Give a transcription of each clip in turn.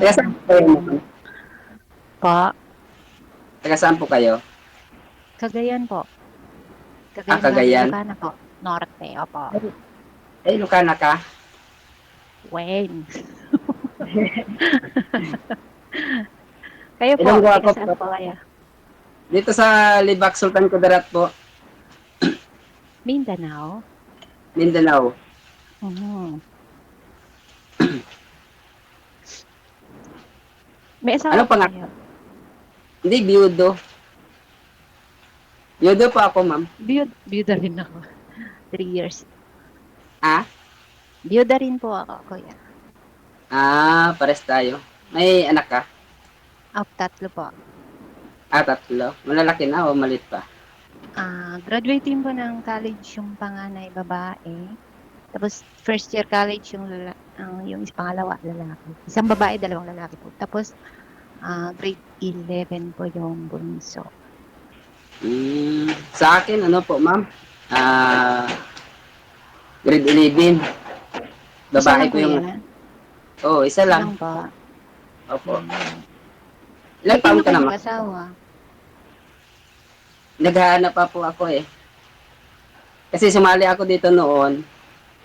Taga saan po kayo, ma'am? Po, Taga saan po kayo? Cagayan po. Ah, Cagayan Valley, Cagayan. Ilocana po. Norte, opo. Ay, Lucana ka? Wayne. Kayo po, Ilonggo taga ako po. saan po kayo? Dito sa Libak, Sultan Kudarat po, Mindanao? Mindanao. Mhm. May asawa Ano po pang kayo? Hindi, biyudo. Biyudo po ako, ma'am. Biyuda rin ako. 3 years. Ah? Biyuda rin po ako, kuya. Ah, pares tayo. May anak ka? Tatlo po. Ah, tatlo. Malalaki na o malit pa? Graduating po ng college yung panganay babae. Tapos first year college yung pangalawa lalaki. Isang babae, dalawang lalaki po. Tapos grade 11 po yung bunso. Sa akin, ano po, ma'am? Ah, grade 11. Isa Babae lang ko yung... kuya. Oo, isa Isa lang. lang po. Opo. Mm. Ilang Ba't di taon na ka kayo naman? nag-asawa? Naghahanap pa po ako eh. Kasi sumali ako dito noon.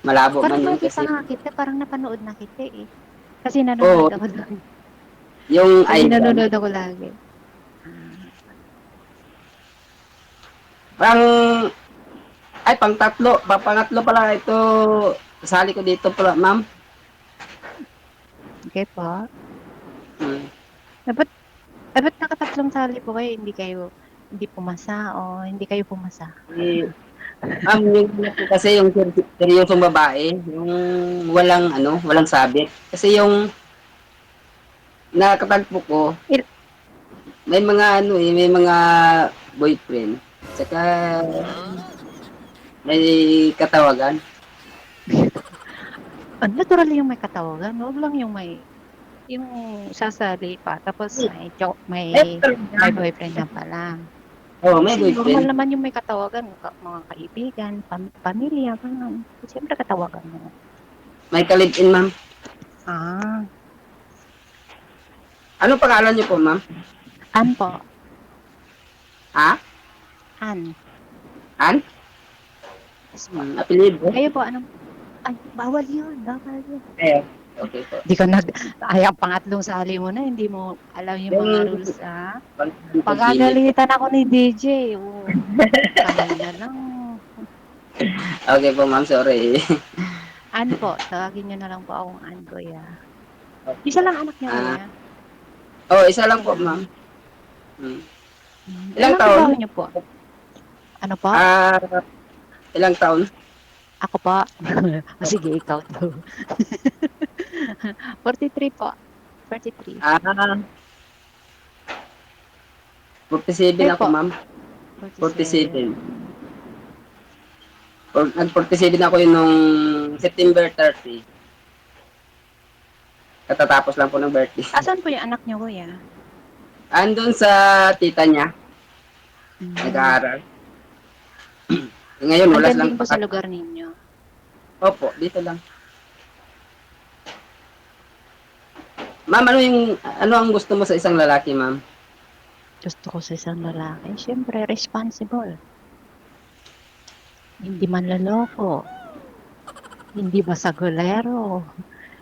Malabo Parang man yun nakita kasi. nga kita, parang napanood na kita eh. Kasi nanonood Oo, ako doon. yung Kasi idol. nanonood ako lagi. Ah, Pang, pang tatlo. Pangatlo pala ito. Kasali ko dito pala, ma'am. okay po. Hmm. Dapat, dapat nakatatlong sali po kayo, hindi pumasa o hindi kayo pumasa. Eh, ma'am, yung ano po kasi yung seryosong babae, yung walang sabit. Kasi yung nakatagpo ko, Il- may mga may mga boyfriend. Tsaka may katawagan. Natural yung may katawagan, huwag lang yung sasali pa, tapos Eh, may talaga. boyfriend na pala. Oo, may Kasi normal boyfriend. naman yung may katawagan, mga kaibigan, pamilya, ganun. Siyempre katawagan mo. May ka-live-in, ma'am. Ah, Anong pangalan niyo po, ma'am? An po, Ha? An. An? Yes po. Apelido? Kayo po, ay, bawal yun. Eh, okay po. Di ka ang pangatlong sali mo na, hindi mo alam yung mga Yung rules, ha? pag-init po. Pagagalitan ako ni DJ, kamay na lang. Okay po, ma'am. Sorry. An po, tawagin niyo na lang po akong An, kuya. Isa lang anak niyo, Ah, kuya. isa lang Isa po, ma'am. lang. Hmm. Ilang Anong taon? trabaho niyo po? Ano po? Ah, ilang taon? Ako po? Sige, ikaw to. 43 po. 43. Ah, 47 Kayo ako, po? ma'am. 47. 47. Nag-47 ako yun nung September 30. Katatapos lang po ng birthday. Asan po yung anak niyo, kuya? Andun sa tita niya, Mm. nag-aaral. Ngayon, wala Andyan silang din po sa lugar ninyo. Opo, dito lang. Ma'am, ano ang gusto mo sa isang lalaki, ma'am? Gusto ko sa isang lalaki, siyempre responsible. Hindi manloloko, hindi basagolero,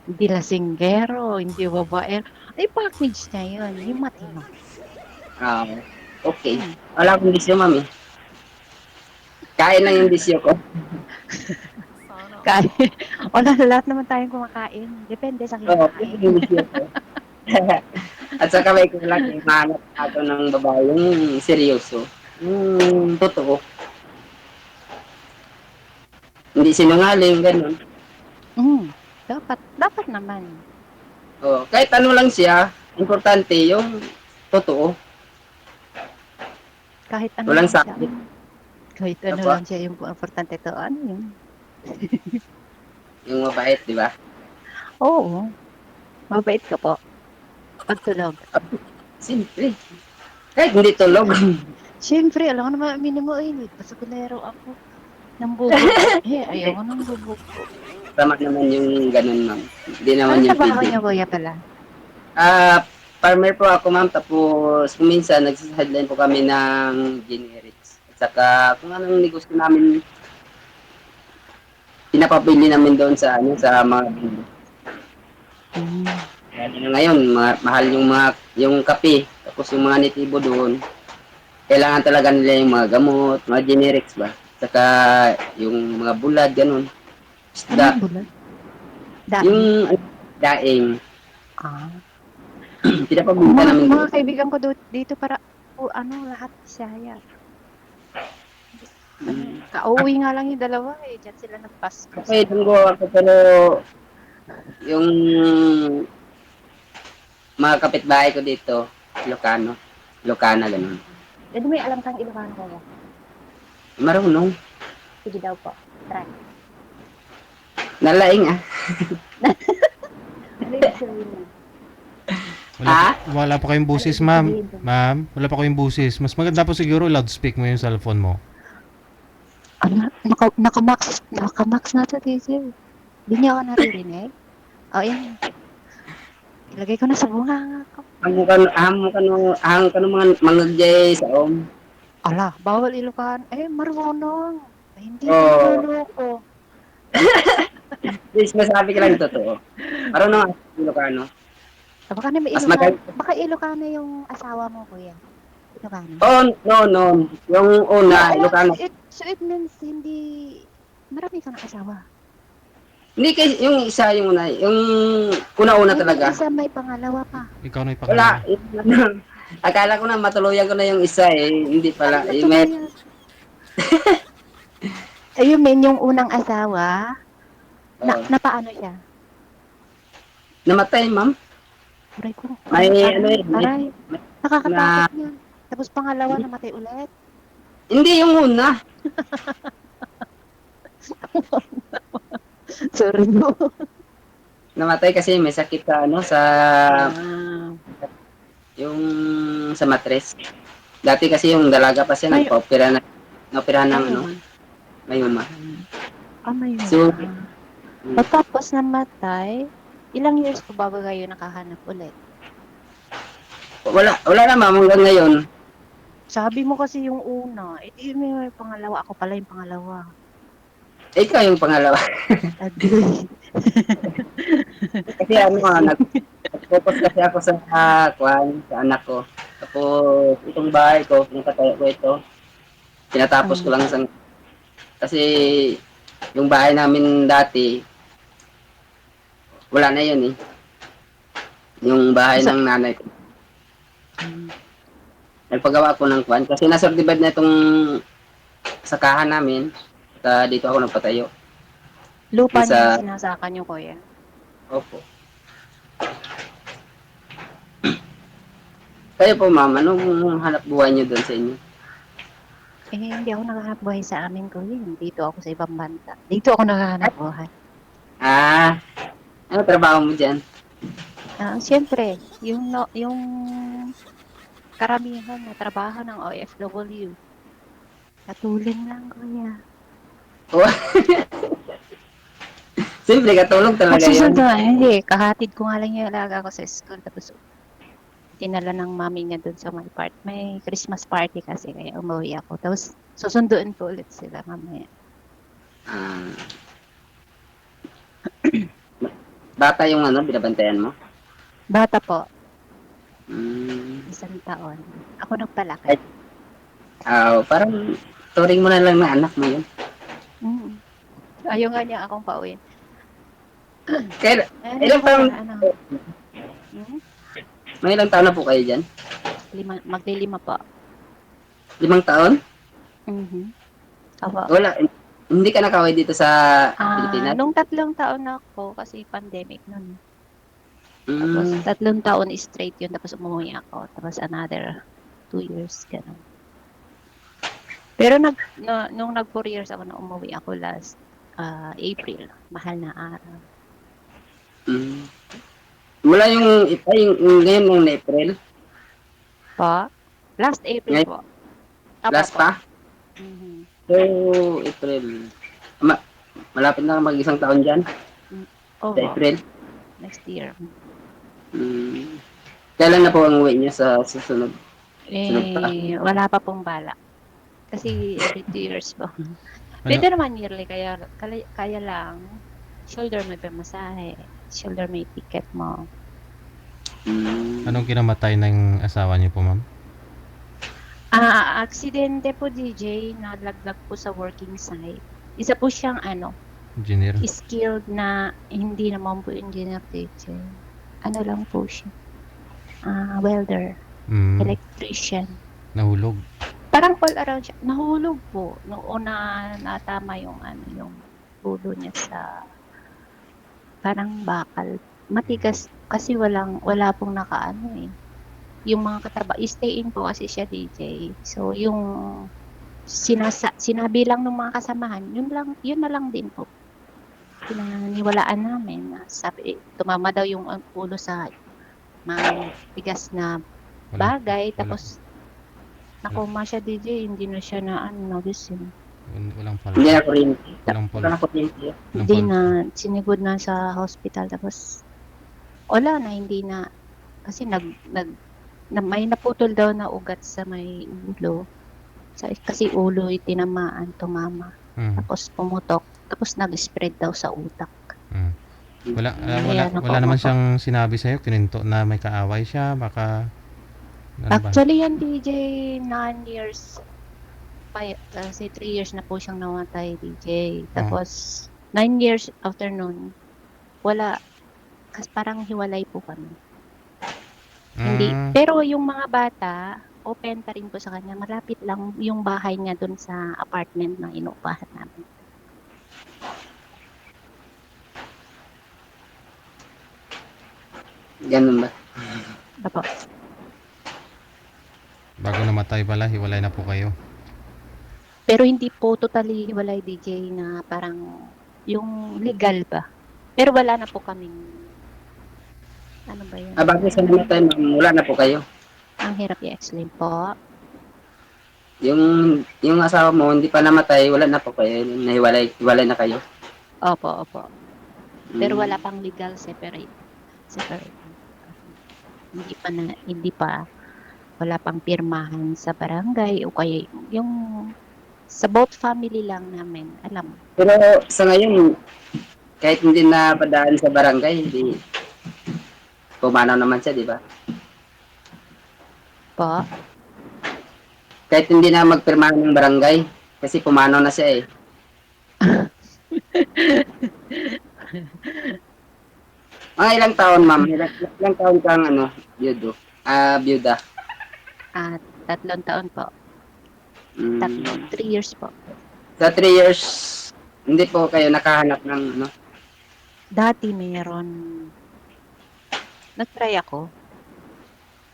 hindi lasinggero, hindi babaero. Ay, package na yun, yung matino. Ah, okay. Hmm. Wala akong bisyo, ma'am eh. Kain lang yung bisyo ko. Kahit, wala, lahat naman tayong kumakain. Depende sa Oo, yun kinakain. yung bisyo ko. At saka may kulang eh, mahanap ako ng babae, yung seryoso. Yung totoo. Hindi sinungaling, ganun. Dapat naman. Oh, kahit ano lang siya, importante yung totoo. Kahit ano Walang lang siya. sakit. Kahit ano Apa, lang siya yung importante to. Ano yun? yung mabait, di ba? Oo, mabait ka po. Pagtulog. Siyempre. Kahit hindi tulog. Siyempre, alam ko naman, aminin mo, basakulero ako. Nambubugbog. Ayaw ko nang bubugbog. Tama naman yung ganun, ma'am. Hindi naman Anong yung trabaho pwede. niyo, kuya, pala? Ah, farmer po ako ma'am, tapos kung minsan nagsa-sideline po kami ng generics. At saka kung anong negosyo namin, pinapabili namin doon sa ano sa mga Hmm. lalo na ngayon, mahal yung yung kape, tapos yung mga nitibo doon. Kailangan talaga nila yung mga gamot, mga generics ba? Saka yung mga bulad, ganun. Ano Isda, yung bulag? Daing? yung daing, Ah. pinapabili namin Mga doon. kaibigan ko dito para ano lahat Bisaya. Ano, Mm. kauwi nga lang yung dalawa eh. Diyan sila nagpasko Okay, sa tunggo ako pero yung mga kapitbahay ko dito, Ilocano, Ilocana ganun. Eh, di may alam kang Ilocano kaya? Marunong, Sige daw po. Try. nalaing ah. Ano ibig sabihin nun? Ha? Wala pa kayong Ano busis, ibig ma'am. sabihin dun? Ma'am, wala pa kayong busis. Mas maganda po siguro loudspeak mo yung cellphone mo. Ano? Nakamax na to, teacher. Hindi niya ako naririnig. O, yan. Ilagay ko na sa bunganga ko. Ang kanu mga mangagjay sa om. Ala, bawal Ilocano. Eh, marunong. Ay, hindi ko Oh, niloloko. please masabi ka lang yung totoo. Marunong ang Ilocano. Baka na may Mas Ilocano. magaling. Baka Ilocano yung asawa mo, kuya. Ilocano. Oh, no, no. Yung una, Alam, Ilocano. so it means hindi, marami kang asawa. Hindi kasi yung isa yung una, yung una-una Eh, yung talaga. isa may pangalawa pa. Ikaw na yung Wala. pangalawa. Akala ko na matuluyan ko na yung isa eh. Hindi Ano pala. Eh, may, matuluyan? Eh, you mean yung unang asawa, oh, na paano siya? namatay, ma'am. Aray ko, May, ano aray, eh, aray. may, Nakakatakot na, niyan. Tapos pangalawa, namatay ulit. hindi yung una. Sorry mo. Namatay kasi may sakit sa, ano, sa, Ah. yung, sa matres. Dati kasi yung dalaga pa siya, May, nagpa-opera na, na-opera ng, ano, mayuma. mayuma. So, Mayuma. Pagkapos namatay, ilang years po bago kayo nakahanap ulit? wala na, ma'am, hanggang ngayon. Sabi mo kasi yung una, eh di may pangalawa. Ako pala yung pangalawa. Ikaw yung pangalawa. Agree. Kasi ano, Kasi, nag-focus kasi ako sa, sa anak ko. Tapos, itong bahay ko, pinapatayo ko ito. Tinatapos ko um, lang sa, kasi, yung bahay namin dati, wala na yun eh. Yung bahay sa, ng nanay ko. um, Nagpagawa ako ng kwan. Kasi na-subdivide na itong sakahan namin. At dito ako nagpatayo. lupa Yung niyo yung sa, sinasaka niyo, kuya. opo. Kayo po ma'am, anong hanap buhay niyo doon sa inyo? Eh, hindi ako naghahanap buhay sa amin, kuya. Dito ako sa ibang bansa. Dito ako naghahanap buhay. Ah, ano trabaho mo dyan? Siyempre, yung karamihan na trabaho ng OFW. Katulong lang, kuya. Oh, simple, katulog talaga Magsusundo, yun. hindi. Kahatid ko nga lang yung alaga ko sa school. Tapos, dinala ng mami niya dun sa may part. May Christmas party kasi, kaya umuwi ako. Tapos, susunduin ko ulit sila mamaya. Ah, bata yung ano, binabantayan mo? Bata po, Hmm. 1 taon. Ako nagpalaki. Ay, parang turing mo na lang na anak mo yun. Mm. Ayaw nga niya akong pauwiin. Kaya, Ano ilang ko taon, yan, ano? Hmm? may ilang taon na po kayo dyan? Magdilima po. 5 taon? Mhm. Opo. Wala, hindi ka nakaway dito sa Pilipinas? Nung 3 taon na ako, kasi pandemic nun. Tapos, Hmm. 3 taon straight yun. Tapos, umuwi ako. Tapos, another 2 years. Ganun. Pero, nung 4 years ako na umuwi ako last April. Mahal na araw. Hmm. Wala yung ngayon nung April? Po? Last April Ngayon, po. Opo last po. pa? Mhm. So, April. Ma malapit na mag-isang taon dyan? Mm, Sa Opo. April? Next year. Hmm. Kailan na po ang uwi niya sa susunod? Sunod pa. Wala pa pong balak. Kasi every 2 years po. Ano, Pwede naman yearly, kaya lang, shoulder may pamasahe, shoulder may ticket mo. anong kinamatay ng asawa niyo po, ma'am? Aksidente po, DJ, nalaglag po sa working site. Isa po siyang Engineer. skilled na hindi naman po engineer, DJ. Ano lang po siya. Welder, electrician. Nahulog. Parang all around siya. Nahulog po. Noong una natama yung yung ulo niya sa parang bakal. Matigas kasi wala pong nakaano eh. Yung mga stay in po kasi siya, DJ. So yung sinabi lang ng mga kasamahan, yun na lang din po. Pinaniwalaan namin na sabi, tumama daw yung ulo sa mga bigas na bagay, tapos nakoma siya, DJ, hindi na siya nagising. Walang pala. Hindi na kuryente. Walang pala. Wala na kuryente. Hindi na, sinigod na sa hospital, tapos wala na, hindi na, kasi may naputol daw na ugat sa may ulo. Kasi ulo tinamaan, tumama. Tapos pumutok, tapos nag-spread daw sa utak. Wala naman siyang sinabi sa'yo, kininto na may kaaway siya, baka... Actually yan, DJ, 9 years, kasi 3 years na po siyang namatay, DJ. Tapos, 9 years after nun, wala, kasi parang hiwalay po kami. Hindi. Pero yung mga bata, open pa rin po sa kanya. Malapit lang yung bahay niya dun sa apartment na inuupahan namin. Ganun ba? Apo. Bago namatay pala, hiwalay na po kayo. Pero hindi po totally hiwalay, DJ, na parang yung legal ba. Pero wala na po kaming ano ba yun? Bago sa namatay, ma'am, wala na po kayo. Ang hirap i-explain po. Yung asawa mo, hindi pa namatay, wala na po kayo. Hiwalay na kayo. Opo. Pero wala pang legal separate. Hindi pa wala pang pirmahan sa barangay o kaya yung sa both family lang namin, alam. Pero sa ngayon, kahit hindi na padaan sa barangay, hindi pumanaw naman siya, di ba? Po? Kahit hindi na magpirmahan ng barangay, kasi pumanaw na siya eh. Mga ilang taon, ma'am? Ilang taon kang byuda? 3 taon po. 3 years po. Sa 3 years, hindi po kayo nakahanap ng Dati meron. Nag-try ako.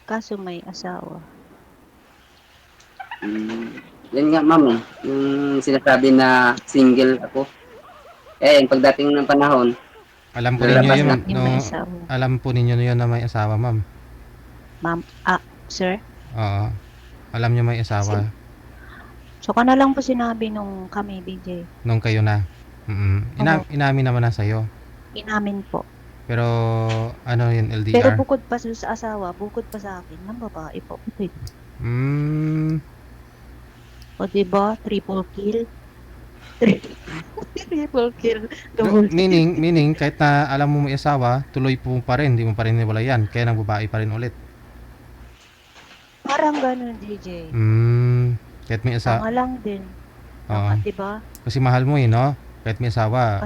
Kaso may asawa. Yan nga, ma'am eh. Yung sinasabi na single ako. Yung pagdating ng panahon, Alam po ninyo yun, May asawa. alam po ninyo yun na may asawa, ma'am. Ma'am, sir? Oo. Alam niyo may asawa So, ka na lang po sinabi nung kami, DJ. nung kayo na. Inamin naman na sa'yo. Inamin po. Pero ano yun, LDR? Pero bukod pa sa asawa, bukod pa sa akin, ng babae po. O diba, triple kill? Triple kill. Double kill. Meaning, kahit na alam mo may asawa, tuloy po pa rin, hindi mo pa rin niwalayan. Kaya nang babae pa rin ulit. Parang ganun, DJ. Kahit may asawa. Tanga lang din. Oo. Diba? Kasi mahal mo no? Kahit may asawa.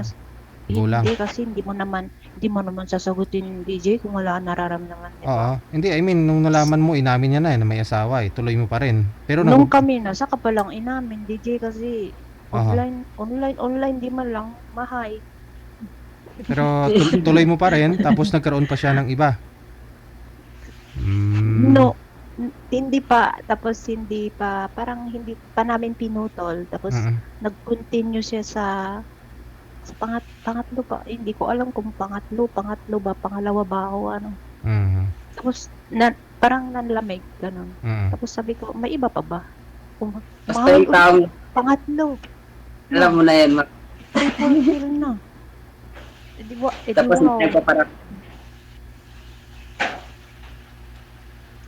Gulang. Hindi, kasi hindi mo naman sasagutin, DJ, kung wala nararamdaman. Diba? Oo. Hindi, I mean, nung nalaman mo, inamin niya na may asawa tuloy mo pa rin. Pero nung kami na, saka pa lang inamin, DJ, kasi online, di man lang, mahay. Pero tuloy mo pa rin, tapos nagkaroon pa siya ng iba. No, hindi pa, tapos hindi pa, parang hindi pa namin pinutol, tapos nag-continue siya sa pangatlo pa, hindi ko alam kung pangatlo ba, pangalawa ba o ano. Tapos, parang nanlamig, ganun. Tapos sabi ko, may iba pa ba? basta yung taong, Pangatlo. alam mo na yan, Triple kill na. tapos nagpaparak.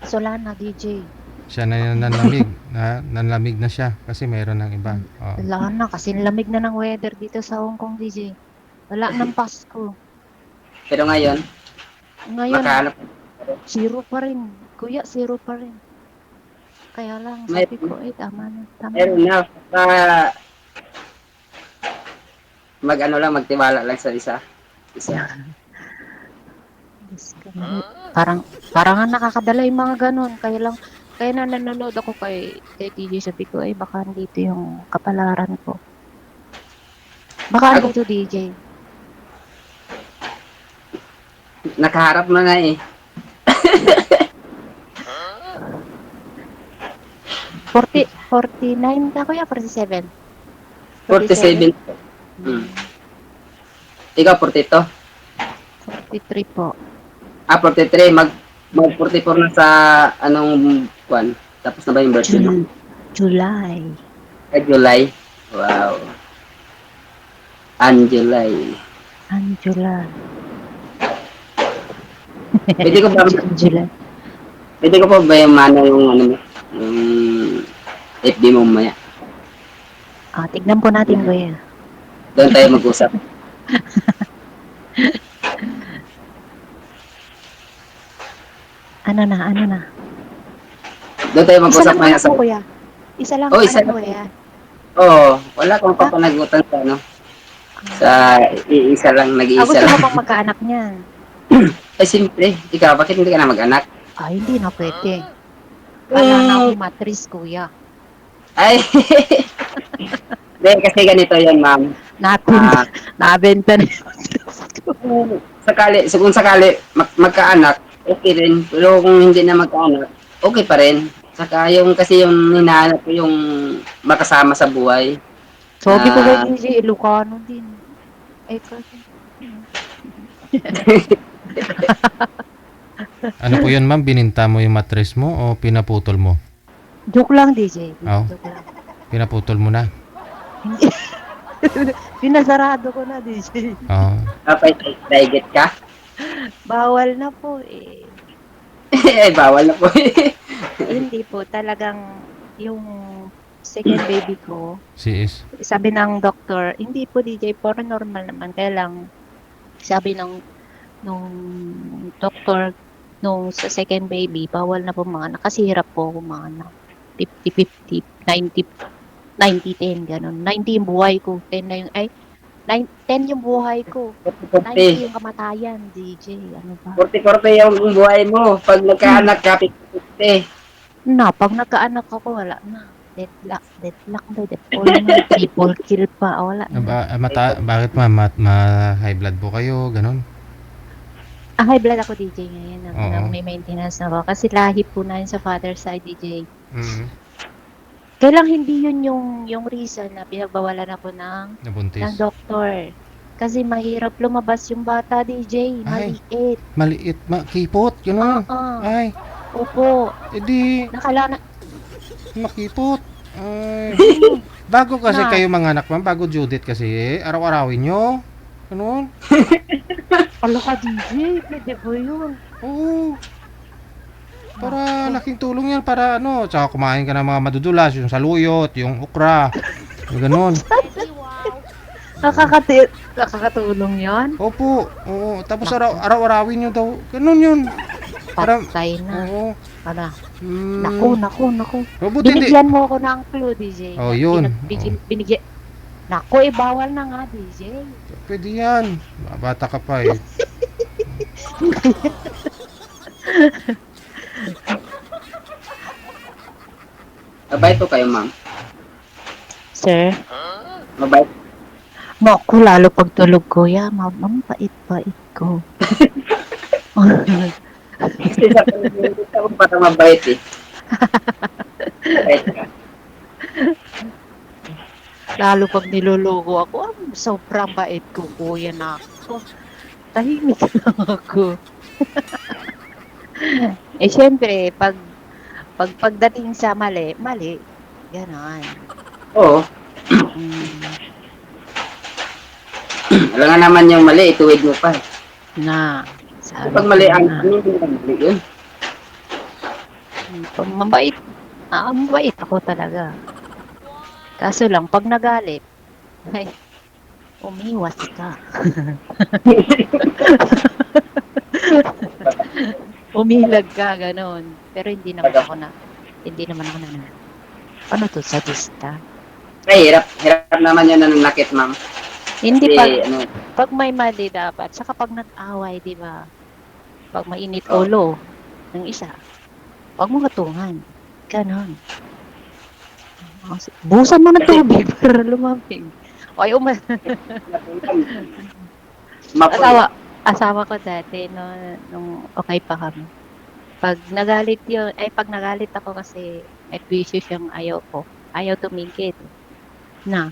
Solana, DJ. Siya na yung nanlamig. Nanlamig na siya kasi meron ng iba. Oo. Wala na, kasi lamig na ng weather dito sa Hong Kong, DJ. Wala nang Pasko. Pero ngayon, Ngayon, makahanap. zero pa rin. Kuya, zero pa rin. Kaya lang, May- sabi ko, tama na, tama Meron na. na. Magtiwala lang sa isa. Diyos ko, parang nga nakakadala yung mga ganun. Kaya na nanonood ako kay TJ, sabi ko, baka dito yung kapalaran ko. Baka Ako- dito, DJ. Nakaharap na nga eh. 49 ka kuya, 47? 47. Hmm. Ikaw, 42? 43 po. 43. Mag 44 na sa anong buwan? Tapos na ba yung birthday mo? July. July. Wow. July. July. Pwede ko ba July. Pwede ko pa ba yung yung ano mo? Yung FB mo mamaya. Tignan po natin kuya. Doon tayo mag-usap. Ano na? Doon tayo Isa mag-usap lang mamaya anak mo kuya. Isa lang Oh, anak isa mo lang. kuya. Oo, wala akong papanagutan sa ano. Sa iisa lang, Gusto nag-iisa mo lang. bang magkaanak niyan? Eh, simple. Ikaw, bakit hindi ka na mag-anak? Hindi na pwede. Wala na akong matris kuya. Ay, hindi, kasi ganito yan, ma'am. Ah, Nabenta na. kung sakali magkaanak, okay rin. Pero kung hindi na magkaanak, okay pa rin. Saka kasi yung hinahanap ko yung makasama sa buhay. Sabi ko kay Ah. DJ, Ilocano din. Kasi. Ano po yun, ma'am? Bininta mo yung mattress mo o pinaputol mo? Joke lang, DJ. Oo. Joke lang. Pinaputol mo na. Pinasarado ko na, DJ. Oo. Kapay, diet ka? Bawal na po eh. Eh, bawal na po. Hindi po, talagang yung second baby ko, Si is. sabi ng doktor, hindi po DJ, puro normal naman. Kaya lang, sabi nung doktor, nung sa second baby, bawal na po mga anak. Kasi hirap po ako mga anak. 50-50, 90-10, ganun. 90 yung buhay ko. 10 na yung, 10 yung buhay ko. 90 yung kamatayan, DJ. Ano ba? 40-40 yung buhay mo. Pag nagkaanak ka, 50-50. Pag nagkaanak ako, wala na. Deadlock na, triple kill pa, wala na. Bakit, ma'am? High blood po kayo? Ganon? High blood ako, DJ, ngayon. Oo. May maintenance na ako. Kasi lahi po na yun sa father side, DJ. Mm. Kaya lang hindi yun yung reason na pinagbawalan ako ng Nabuntis. doktor. Kasi mahirap lumabas yung bata, DJ. Ay. Maliit. Maliit. Makipot. Ganon. Ay. Opo. Edi. Nakala Makipot. Ay. Bago kasi Na. kayo mga anak, ma'am. Bago Judith kasi. Araw-arawin nyo. Ganon. ka, DJ. Pwede ba yun? Oo. Para laking tulong yan. Para tsaka kumain ka ng mga madudulas. Yung saluyot, yung okra. Yung ganon. Nakakatulong yun? Opo. Oo. Tapos araw-arawin nyo daw. Ganon yun. Para- Patay na. Oo. Para. Hmm. Naku. Mabuti hindi. Binigyan mo ako ng clue, DJ. Oh, yun. Binigyan. Naku, bawal na nga, DJ. Pwede yan. Bata ka pa eh. Mabait po kayo, ma'am. Sir? Mabait. Naku, lalo pag tulog ko, mabait ko. Kasi sa pag-ibig ako parang mabait eh. Mabait ka. Lalo pag nilulugo ako, sobrang bait ko, kuya na ako. Tahimik lang ako. Syempre, pagdating sa mali, ganon. Oo. Mm, Alam nga naman yung mali, ituwid mo pa. na, sabi Pag mali ko ang na. hindi mali yun. Mabait. Mabait ako talaga. Kaso lang, pag nagalit, ay, umiwas ka. Umilag ka, ganon. Pero hindi naman ako nananakit. Ano to, sadista? Ay, hirap naman yun ng nakit, ma'am. Hindi Kasi, ano, pag may mali dapat, saka pag nag-away, di ba? Pag mainit Oh. ulo ng isa, wag mo hatungan. Ganon. Busan mo ng tubig para lumamig. O, ay, mapulo. asawa ko dati, no, nung okay pa kami. Pag nagalit ako kasi may bisyo siyang ayaw tumigil. Na,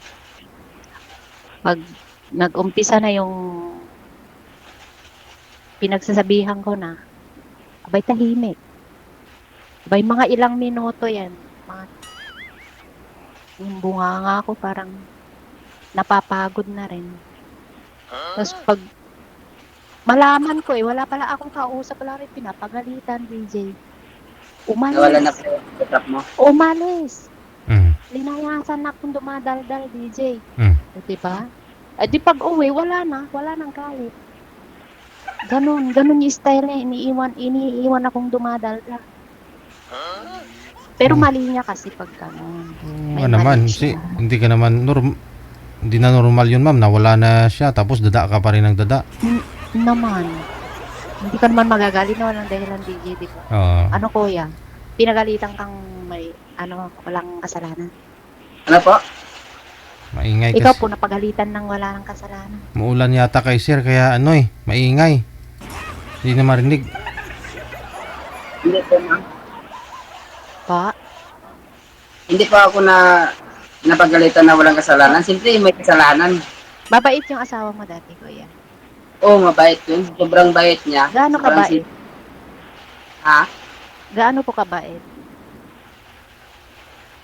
pag nag-umpisa na yung pinagsasabihan ko na, abay tahimik. Abay mga ilang minuto yan. Yung bunganga ko parang napapagod na rin. Tapos pag malaman ko wala pala akong kausap, wala rin pinapagalitan, DJ. Nawala na Umalis. po yung setup mo. Umalis. Mm. Linayasan akong dumadaldal, DJ. Mm. O, diba? Di pag uwi, wala nang galit. Ganun yung style niya, iniiwan akong dumadaldal. Pero mali niya kasi pag ganun. May naman, mali siya. hindi na normal yun, ma'am. Nawala na siya, tapos dada ka pa rin ng dada. Naman. Hindi ka naman magagalit na walang dahilan, DJ, di ba? Oo. Ano, kuya? Pinagalitan kang walang kasalanan. Ano po? Maingay Ikaw kasi. po, napagalitan ng wala ng kasalanan. Muulan yata kay sir, kaya maingay. Hindi na marinig. Hindi po, ma'am. Pa? Hindi po ako napagalitan na walang kasalanan. Siyempre, may kasalanan. Mabait yung asawa mo dati, kuya. Oo, mabait yun. Sobrang bait niya. Gaano Sobrang kabait? Ha? Gaano po kabait?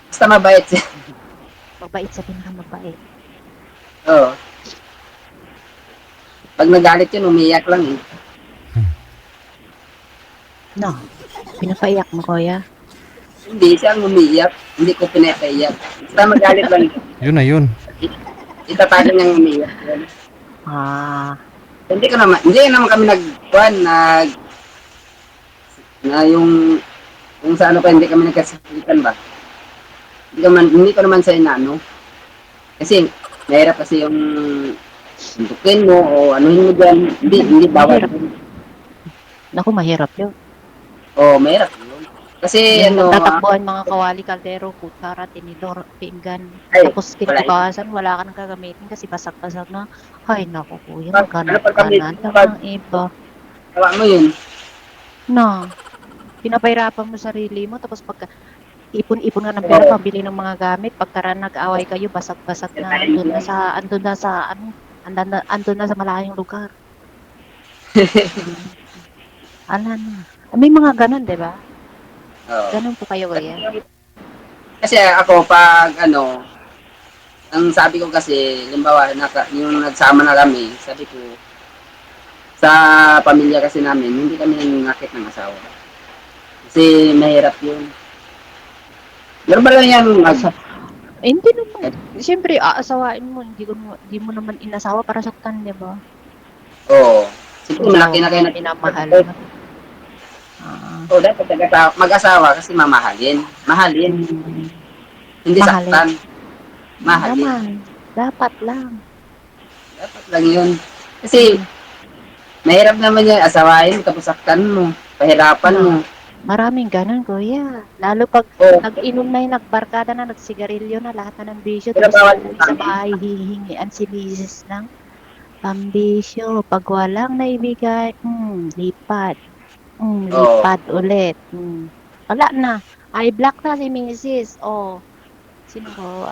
Basta mabait siya. Mabait sa pinakamabait. Oo. Pag nagalit yun, umiyak lang eh. No. Pinapaiyak mo, kuya? Hindi siya ang umiiyak. Hindi ko pinapaiyak. Basta magalit lang. Yun na yun. Itatago niyang umiiyak. Yun. Hindi naman kami na yung kung sa ano pa hindi kami nagkasikitan ba. Hindi ko naman sa inaano. Kasi mahirap kasi yung suntukin mo o anuhin mo dyan. Hindi bawal. Naku, mahirap yun. Oo, mahirap yun. Kasi Yung ano, tatakbuhan mga kawali, kaldero, kutsara, tinidor, pinggan. Ay, Tapos kinabukasan, wala ka nang gagamitin kasi basag-basag na. Ay, naku, kuya, Ano maghanap pag ka kami- na pag- ng iba. tawa mo yun. Na, pinapahirapan mo sarili mo, tapos pagka ipon-ipon ka ng pera, pambili ng mga gamit, pagka nag-away kayo, basag-basag na, andun na sa malayong lugar. Ala na. May mga ganun, di ba? Oo. Ganun po kayo, kuya. Kasi ako pag ang sabi ko kasi, limbawa, yung nagsama na kami, sabi ko, sa pamilya kasi namin, hindi kami nanakit ng asawa. Kasi mahirap yun. Normal lang yan. Hindi naman. Siyempre, aasawain mo. Hindi mo naman inasawa para saktan, di ba? Oo. Siguro malaki na kayo na Minamahal. Oo, dapat mag-asawa kasi mamahalin. Mahalin. Hindi Mahalin. saktan. Mahalin. Naman. Dapat lang. Dapat lang yun. Kasi, mahirap naman yan. Asawain, tapos saktan mo. Pahirapan mo. Maraming ganun, kuya. Lalo pag Oo. nag-inom na yung nagbarkada na, nagsigarilyo na, lahat na ng bisyo. Pero Tapos bawal sa bahay, hihingian si misis ng pambisyo. Pag walang naibigay, lipat. Lipat ulit. Wala na. Ay, black na si misis. Sino ko?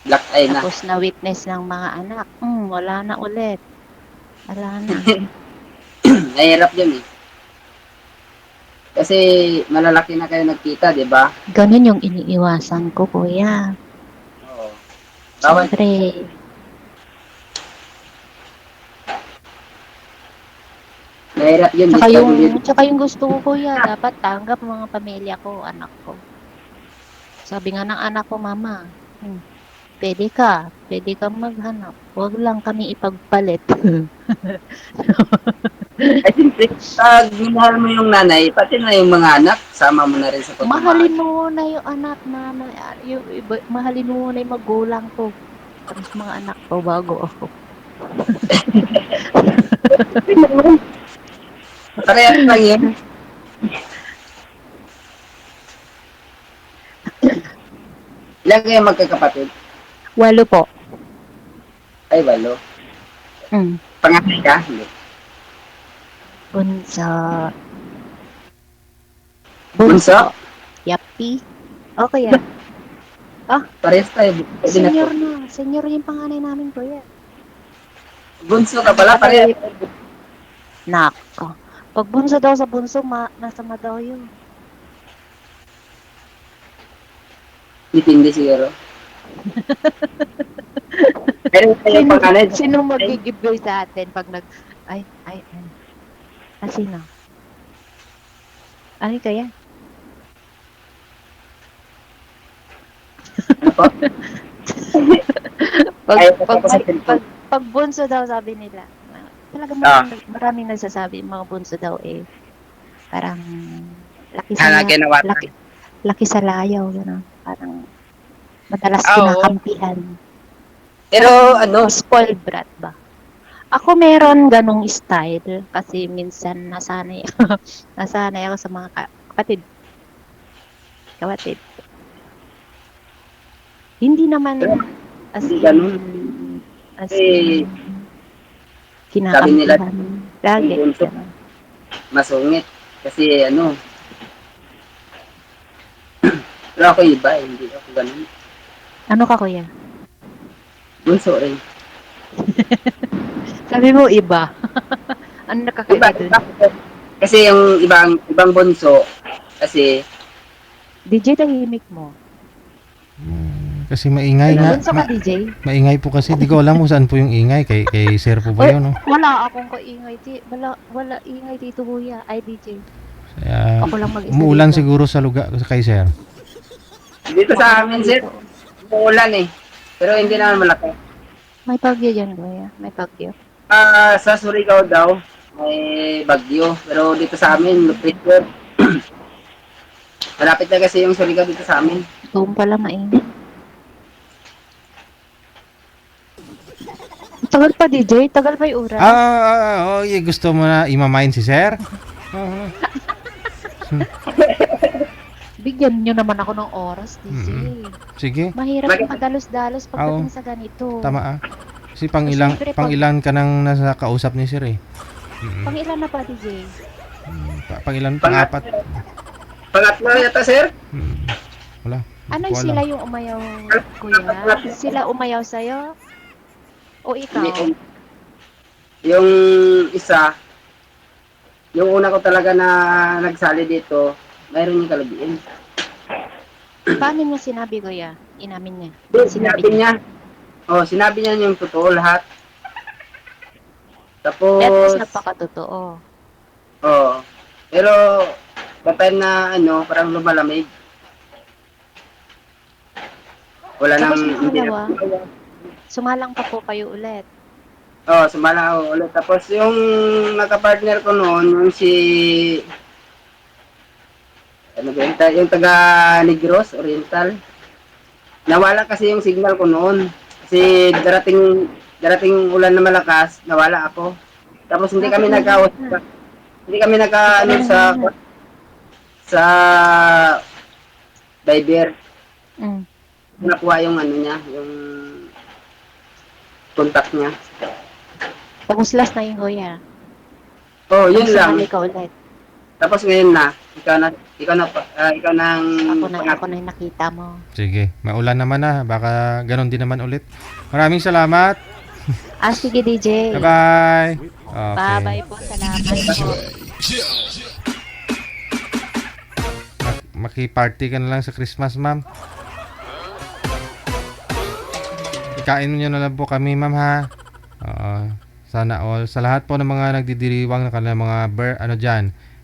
Black eye na. Tapos na witness ng mga anak. Wala na ulit. Wala na. Mahirap yun eh. Kasi malalaki na kayo nagkita, di ba? Ganun yung iniiwasan ko, kuya. Oo. Bawal. Siyempre, Mahirap yun. Tsaka yung gusto ko, kuya, dapat tanggap mga pamilya ko, anak ko. Sabi nga ng anak ko, mama, pwede ka maghanap. Huwag lang kami ipagpalit. Ay, siyempre, pag minahal mo yung nanay, pati na yung mga anak, sama mo na rin sa pagmamahal. Mahalin mo muna yung anak na, mahalin mo muna yung magulang ko. Tapos mga anak ko bago ako. Parehas lang yun. Ilan kayo magkakapatid? 8 po. Ay, 8. Pangatay ka? Hindi. Bunso. Bunso? Yapi. Okay yan. Parehas tayo. Pwede na Senior to. na. Senior yung panganay namin, kuya. Bunso ka pala, parehas. Nako. Pag bunso daw sa bunso, nasama daw yun. Itindi siguro. Pero kayo panganay. Sino mag-giveaway sa atin pag ay. Sino? Ano kaya? Ano po? Pag bunso daw, sabi nila. Talaga maraming nagsasabi, mga bunso daw parang laki sa layaw, gano'n. Parang madalas kinakampihan. Pero ano, Spoiled brat ba? Ako meron ganong style kasi minsan nasanay ako sa mga kapatid. Hindi naman as in kinakampihan. Lagi. Masungit. Kasi ano, pero ako iba, hindi ako ganun. Ano ka, kuya? Bunso rin. Sabi mo iba. Ano nakakaiba dun? Kasi yung ibang bunso, kasi DJ, tahimik mo. Kasi maingay nga. Bunso ka, DJ? Maingay po kasi. Di ko alam kung saan po yung ingay. Kay sir po ba yun? No? Wala akong kaingay. Wala ingay dito, kuya. Ay, DJ. Kaya, Ako lang mag-isa umuulan dito. siguro sa lugar kay sir. dito sa amin, sir, umuulan eh. Pero hindi naman malaki. May bagyo dyan, kuya. May bagyo. Sa Surigao daw, may bagyo. Pero dito sa amin, pressure. Malapit na kasi yung Surigao dito sa amin. Doon pala mainit. Tagal pa, DJ. Tagal pa yung oras. Gusto mo na imamain si sir? Bigyan nyo naman ako ng oras, DJ. Sige. Mahirap yung padalos-dalos pagdating sa ganito. Tama. Kasi Siyempre, pang ilan ka nang nasa kausap ni sir eh. Pang ilan na pa, DJ? Pang ilan? Pang-apat. Pangatlo yata, sir? Wala. Ano Wala. sila yung umayaw, kuya? Sila umayaw sa'yo? O ikaw? Yung isa, yung una ko talaga na nagsali dito, mayroon yung kalabiin. Paano niya sinabi, kuya? Inamin niya. Sinabi niya. Sinabi niya yung totoo lahat. Tapos, At least napakatotoo. pero, kapag na, parang lumalamig. Wala Tapos nang, yung dalawa, sumalang pa po kayo ulit. sumala ako ulit. Tapos, yung nakapartner ko noon, yung si, yung taga Negros, Oriental. Nawala kasi yung signal ko noon. Kasi darating ulan na malakas, nawala ako. Tapos hindi kami sa Viber. Nakuha yung niya, yung contact niya. Tapos last na yung kuya. Yun lang. Sumali ka ulit. Tapos ngayon na, ikaw nang Ako na yung nakita mo. Sige. Maulan naman na. Baka ganon din naman ulit. Maraming salamat. Sige, DJ. Bye-bye. Okay. Bye-bye po. Salamat po. Maki-party ka na lang sa Christmas, ma'am. Ikain nyo na lang po kami, ma'am, ha? Sana all. Sa lahat po ng mga nagdidiriwang ng kanilang mga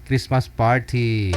Christmas party.